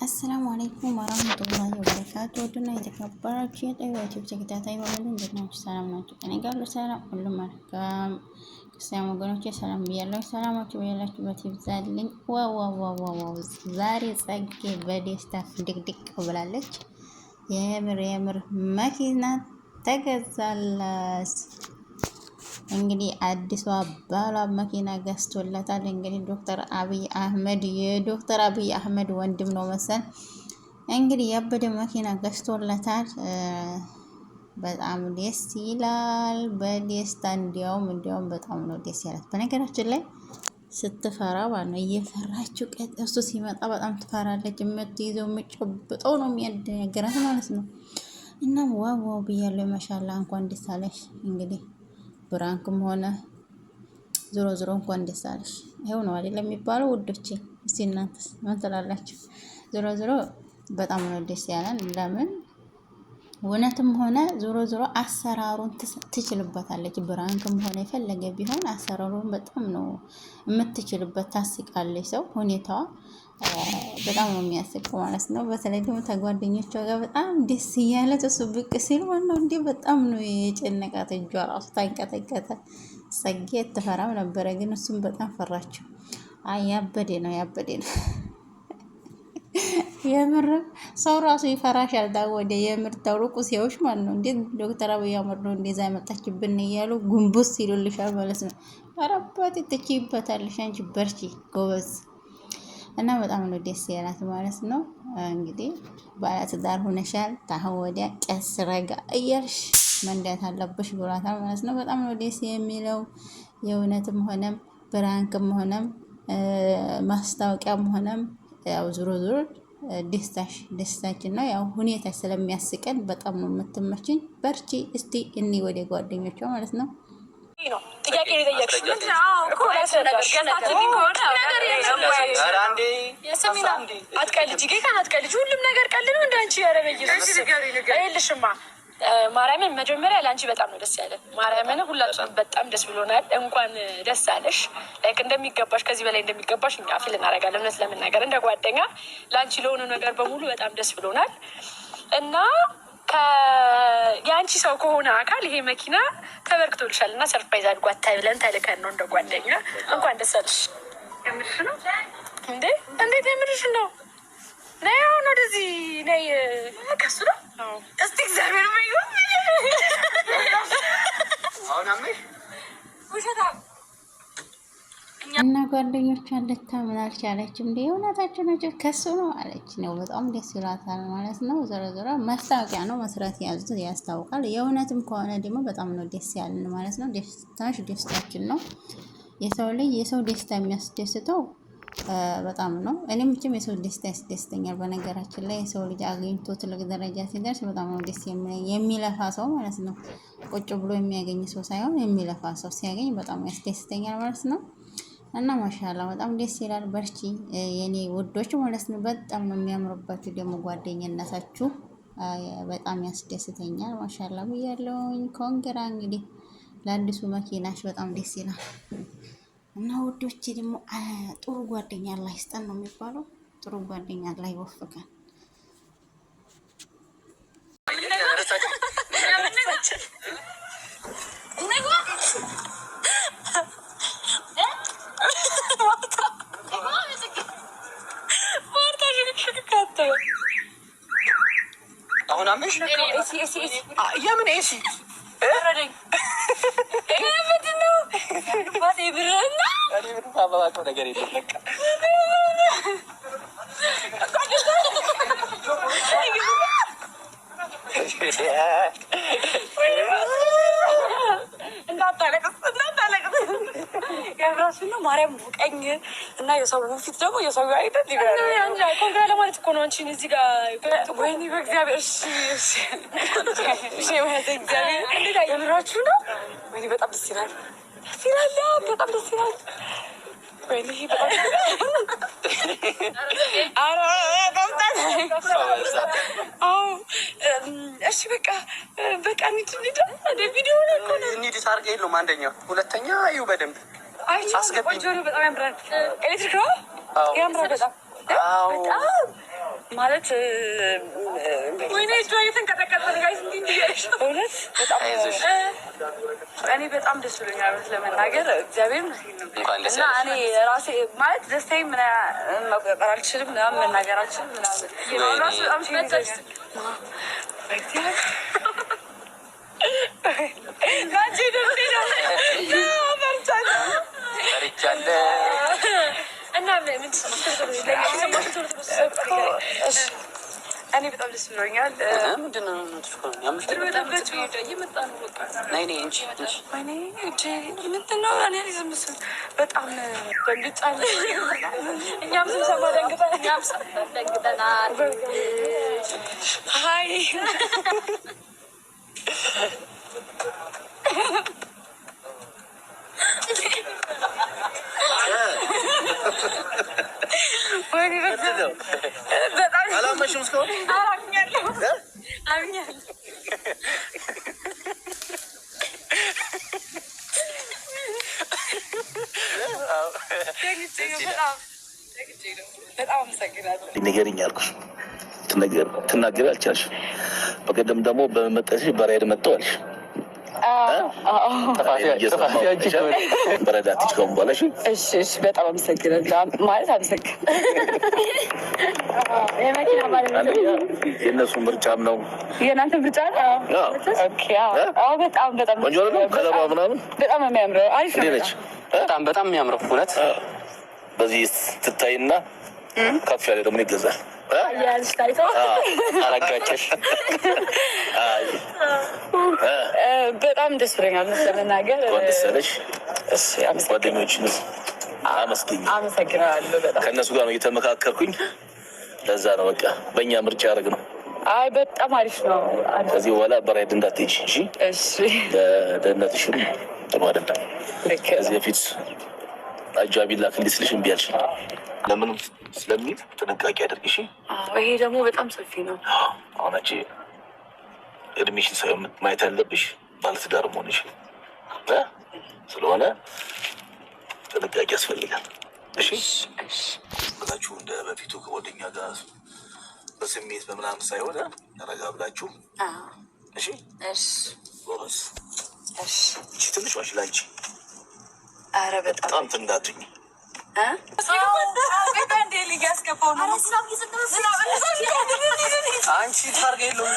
السلام عليكم ورحمة الله وبركاته. ودنا يتكبرك يا طيب وتبتك تاتي ومن جدنا سلام نوتو أنا قالوا سلام كل مركم السلام وقولوا سلام بيالله سلام وتبيالله تبتبزال لين واو زاري ساقي بدي استاف دك دك وبلالك يامر ماكينة تجزالاس እንግዲህ አዲሷ ባሏ መኪና ገዝቶላታል። እንግዲህ ዶክተር አብይ አህመድ ወንድም ነው መሰል እንግዲህ ያበደ መኪና ገዝቶላታል። በጣም ደስ ይላል። በደስታ እንዲያውም በጣም ነው ደስ ያላት። በነገራችን ላይ ስትፈራ ማለት ነው እየፈራችው እሱ ሲመጣ በጣም ትፈራለች። የምትይዘው የምትጨብጠው ነው የሚያደነግራት ማለት ነው። እናም ዋው ብያለሁ። ማሻአላ እንኳን ደስ አለሽ። እንግዲህ ብራንክም ሆነ ዞሮ እንኳን ደስ አለሽ። ይሄው ነው አይደል የሚባለው ውዶቼ? እስቲ እናንተስ ምን ትላላችሁ? ዞሮ በጣም ነው ደስ ያለን። ለምን እውነትም ሆነ ዞሮ አሰራሩን ትችልበታለች። ብራንክም ሆነ የፈለገ ቢሆን አሰራሩን በጣም ነው የምትችልበት። ታስቃለች። ሰው ሁኔታዋ በጣም ነው የሚያስቀው ማለት ነው። በተለይ ደግሞ ተጓደኞቿ ጋር በጣም ደስ እያለት እሱ ብቅ ሲል ዋናው እንዴ በጣም ነው የጨነቃት። እጇ ራሱ ታንቀጠቀጠ። ጸጌ ተፈራም ነበረ፣ ግን እሱም በጣም ፈራችው። ያበደ ነው የምር ሰው ራሱ ይፈራሻል። ወደ የምር ተውሩቁ ሲያዩሽ ማለት ነው እንዴ ዶክተር አብይ አህመድ ነው እንደዛ ያመጣችብን እያሉ ጉንቡስ ይሉልሻል ማለት ነው። አረባት ትችይበታለሽ አንቺ በርቺ ጎበዝ። እና በጣም ነው ደስ ያላት ማለት ነው። እንግዲህ ባለትዳር ሆነሻል፣ ታሁን ወዲያ ቀስ ረጋ እያልሽ መንዳት አለብሽ ብሏታል ማለት ነው። በጣም ነው ደስ የሚለው። የእውነትም ሆነም ብራንክም ሆነም ማስታወቂያም ሆነም ያው ዞሮ ደስታችን ነው። ያው ሁኔታ ስለሚያስቀን በጣም ነው የምትመችኝ። በርቺ እስቲ እኒ ወደ ጓደኞቿ ማለት ነው። ጥያቄ የጠየቅሽ አትቀልጂ። ሁሉም ነገር ቀልድ ነው እንዳንቺ ያረበይልሽማ። ማርያምን መጀመሪያ ለአንቺ በጣም ነው ደስ ያለን። ማርያምን ሁላችንም በጣም ደስ ብሎናል። እንኳን ደስ አለሽ። ላይክ እንደሚገባሽ ከዚህ በላይ እንደሚገባሽ እኛ ፊል እናደርጋለን። እውነት ለመናገር እንደ ጓደኛ ለአንቺ ለሆነ ነገር በሙሉ በጣም ደስ ብሎናል እና የአንቺ ሰው ከሆነ አካል ይሄ መኪና ተበርክቶልሻል እና ሰርፕራይዝ አድርጓት ብለን ተልከን ነው እንደ ጓደኛ። እንኳን ደስ አለሽ። የምርሽ ነው እንዴ? እንዴት የምርሽ ነው? ነይ አሁን ወደዚህ ነይ። ከሱ ነው እስቲ እግዚአብሔር ይመስገን። እና ጓደኞቿ ልታምን አልቻለችም። እንደ እውነታቸው ናቸው ከሱ ነው አለች ነው። በጣም ደስ ይላታል ማለት ነው። ዞሮ ማስታወቂያ ነው መስራት ያዙት ያስታውቃል። የእውነትም ከሆነ ደግሞ በጣም ነው ደስ ያለን ማለት ነው። ደስታችን ነው። የሰው ደስታ የሚያስደስተው በጣም ነው። እኔም ብቻም የሰው ደስታ ያስደስተኛል። በነገራችን ላይ የሰው ልጅ አግኝቶ ትልቅ ደረጃ ሲደርስ በጣም ነው ደስ የሚለፋ ሰው ማለት ነው። ቁጭ ብሎ የሚያገኝ ሰው ሳይሆን የሚለፋ ሰው ሲያገኝ በጣም ያስደስተኛል ማለት ነው። እና ማሻአላ በጣም ደስ ይላል። በርቺ የኔ ውዶች ማለት ነው። በጣም ነው የሚያምርባችሁ ደግሞ ጓደኝነታችሁ በጣም ያስደስተኛል። ማሻአላ ብያለሁኝ። ኮንግራ እንግዲህ ለአዲሱ መኪናሽ በጣም ደስ ይላል። እና ውዶች ደግሞ ጥሩ ጓደኛ አላህ ይስጠን ነው የሚባለው። ጥሩ ጓደኛ አላህ ይወፍቀን። አሁን አመሽ የምን ኤሲ ነገር የለም በቃ እንዳታለቅስ የራሱ ነው። ማርያም ቀኝ እና የሰው ፊት ደግሞ የሰው አይደል ይላል። ኮንግራ ለማለት እኮ ነው። አንቺን እዚህ ጋር ወይኔ በእግዚአብሔር እሺ የምራችሁ ነው። ወይኔ በጣም ደስ ይላል። ደስ ይላል። በጣም ደስ ይላል። ወይኔ በጣም እሺ በቃ ቪዲዮ እንሂድ። ታርገ የለውም አንደኛው፣ ሁለተኛ እዩ በደንብ አስገባኝ። በጣም ያምራል። ኤሌክትሪክ ነው ያምራል በጣም ማለት ወይኔ እጇ እየተንቀጠቀጠ እውነት በጣም እኔ በጣም ደስ ብሎኛል ለመናገር እግዚአብሔር እና እኔ ራሴ ማለት ደስታዬ መቆጣጠር አልችልም ምናምን መናገር አልችልም ምናምን ራሱ በጣም እና እኔ በጣም ደስ ብሎኛል። ምንድን ነው በጣም ደንግጫለሁ። እኛም ስብሰባ ደንግጠናል። ሀይ አላመሽም እስካሁን በጣም አመሰግናለሁ። ንገሪኝ አልኩሽ፣ ትናገሪ አልቻልሽም። በቀደም ደግሞ በመጠሽ በራይድ መጥተዋልሽ በረዳትሽ ከሆን በኋላ እሺ፣ በጣም አመሰግናለሁ። ማለት የእነሱ ምርጫም ነው የእናንተ ምርጫ ነው። በጣም በጣም ቆንጆ ነው። ከለሯ ምናምን በጣም የሚያምረው አሪፍ ነች። በጣም የሚያምረው እውነት። በዚህ ትታይና ከፍ ያለ ደግሞ ይገዛል። አረጋጨሽ በጣም ደስ ብሎኛል ለመናገር። ደስ ያለሽ። ጓደኞችን አመሰግናለሁ በጣም። ከእነሱ ጋር ነው እየተመካከርኩኝ። ለዛ ነው በቃ በእኛ ምርጫ ያደረግ ነው። አይ በጣም አሪፍ ነው። ከዚህ በኋላ በራይድ እንዳትሄጂ እሺ። ለደህንነትሽም ጥሩ አይደለም። ከዚህ በፊት አጃቢ ላክልኝ ስልሽ እምቢ አልሽ። ለምን ስለሚል ጥንቃቄ አድርጊ እሺ። ይሄ ደግሞ በጣም ሰፊ ነው። አሁን አንቺ እድሜሽን ሳይሆን ማየት ያለብሽ ባለትዳር መሆንሽ ስለሆነ ጥንቃቄ ያስፈልጋል። እሺ ብላችሁ እንደ በፊቱ ከጓደኛ ጋር በስሜት በምናምን ሳይሆን ረጋ ብላችሁ እሺ። ጎበዝ። እቺ ትንሽ ዋሽ ላንቺ ኧረ በጣም ትንዳትኝ አንቺ ታርገ የለውም